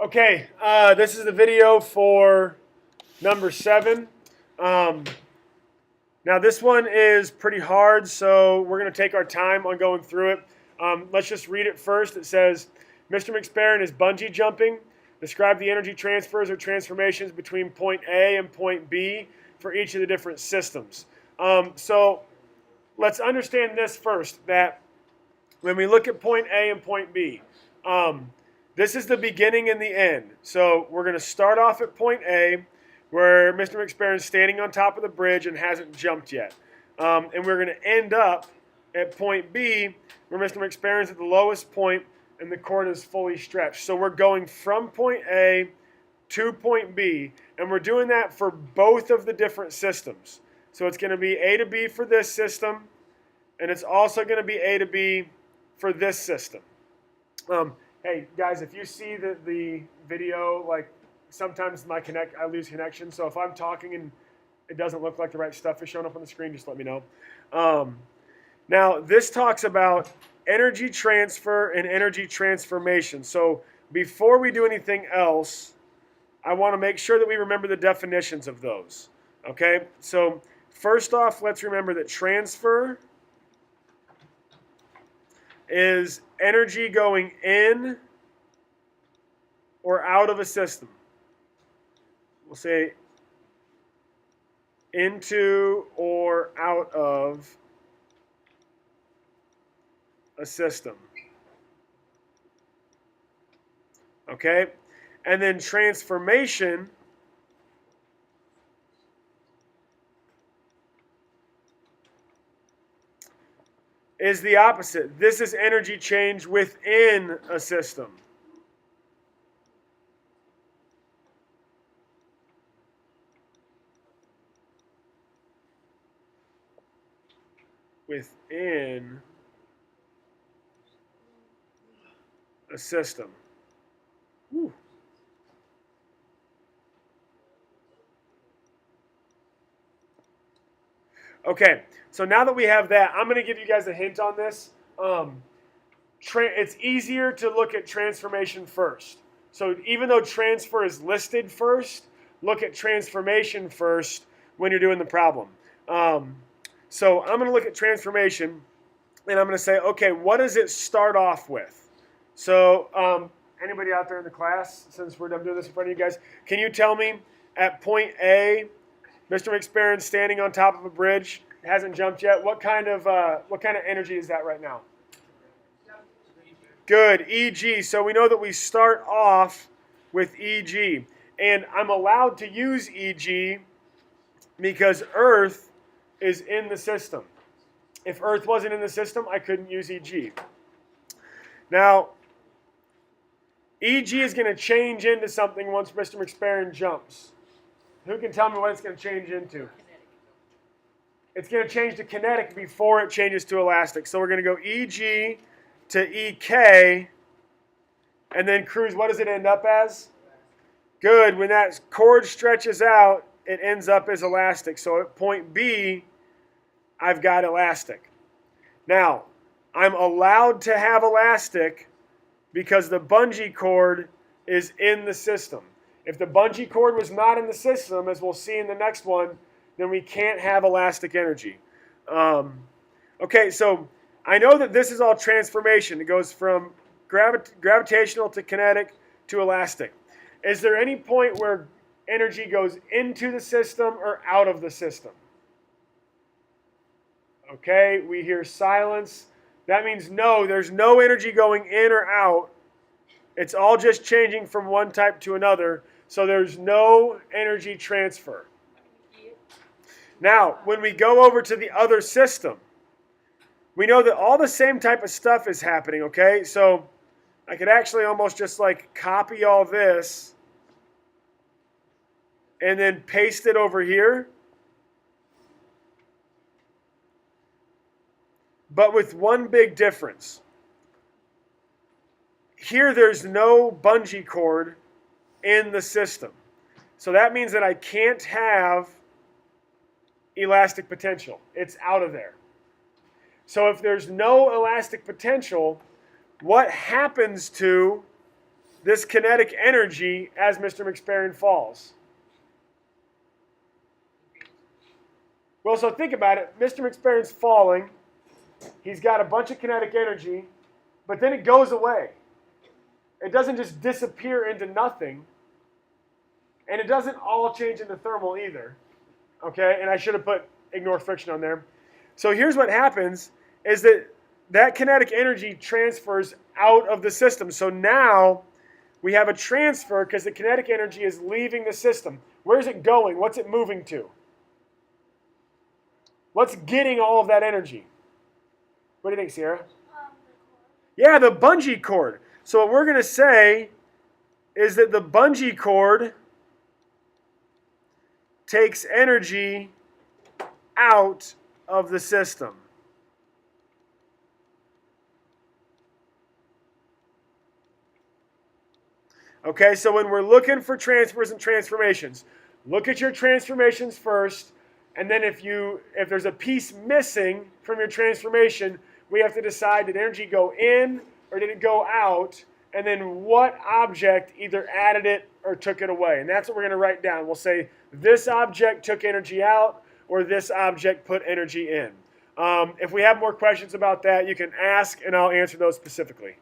Okay, this is the video for number 7. Now this one is pretty hard, so we're going to take our time on going through it. Let's just read it first. It says, Mr. McSparron is bungee jumping. Describe the energy transfers or transformations between point A and point B for each of the different systems. So let's understand this first, that when we look at point A and point B, this is the beginning and the end. So we're going to start off at point A, where Mr. McSparron is standing on top of the bridge and hasn't jumped yet. And we're going to end up at point B, where Mr. McSparron is at the lowest point and the cord is fully stretched. So we're going from point A to point B, and we're doing that for both of the different systems. So it's going to be A to B for this system, and it's also going to be A to B for this system. Hey guys, if you see the video, like sometimes I lose connection. So if I'm talking and it doesn't look like the right stuff is showing up on the screen, just let me know. Now this talks about energy transfer and energy transformation. So before we do anything else, I want to make sure that we remember the definitions of those. Okay, so first off, let's remember that transfer is energy going in or out of a system. We'll say into or out of a system. Okay? And then transformation is the opposite. This is energy change within a system. Within a system. Whew. Okay, so now that we have that, I'm going to give you guys a hint on this. It's easier to look at transformation first. So even though transfer is listed first, look at transformation first when you're doing the problem. So I'm going to look at transformation, and I'm going to say, okay, what does it start off with? So anybody out there in the class, since I'm doing this in front of you guys, can you tell me at point A, Mr. McSparron standing on top of a bridge, hasn't jumped yet. What kind of energy is that right now? Good, EG. So we know that we start off with EG. And I'm allowed to use EG because Earth is in the system. If Earth wasn't in the system, I couldn't use EG. Now, EG is going to change into something once Mr. McSparron jumps. Who can tell me what it's going to change into? It's going to change to kinetic before it changes to elastic. So we're going to go EG to EK, and then cruise. What does it end up as? Good. When that cord stretches out, it ends up as elastic. So at point B, I've got elastic. Now, I'm allowed to have elastic because the bungee cord is in the system. If the bungee cord was not in the system, as we'll see in the next one, then we can't have elastic energy. Okay, so I know that this is all transformation. It goes from gravitational to kinetic to elastic. Is there any point where energy goes into the system or out of the system? Okay, we hear silence. That means no, there's no energy going in or out. It's all just changing from one type to another. So there's no energy transfer. Now, when we go over to the other system, we know that all the same type of stuff is happening, okay? So I could actually almost just like copy all this and then paste it over here. But with one big difference. Here there's no bungee cord in the system. So that means that I can't have elastic potential. It's out of there. So if there's no elastic potential, what happens to this kinetic energy as Mr. McSparron falls? Well, so think about it. Mr. McSparron's falling. He's got a bunch of kinetic energy, but then it goes away. It doesn't just disappear into nothing, and it doesn't all change into thermal either. Okay, and I should have put ignore friction on there. So here's what happens is that kinetic energy transfers out of the system. So now we have a transfer because the kinetic energy is leaving the system. Where's it going? What's it moving to? What's getting all of that energy? What do you think, Sierra? Yeah, the bungee cord. So what we're going to say is that the bungee cord takes energy out of the system. Okay, so when we're looking for transfers and transformations, look at your transformations first, and then if there's a piece missing from your transformation, we have to decide, did energy go in or did it go out, and then what object either added it or took it away. And that's what we're going to write down. We'll say this object took energy out or this object put energy in. If we have more questions about that, you can ask and I'll answer those specifically.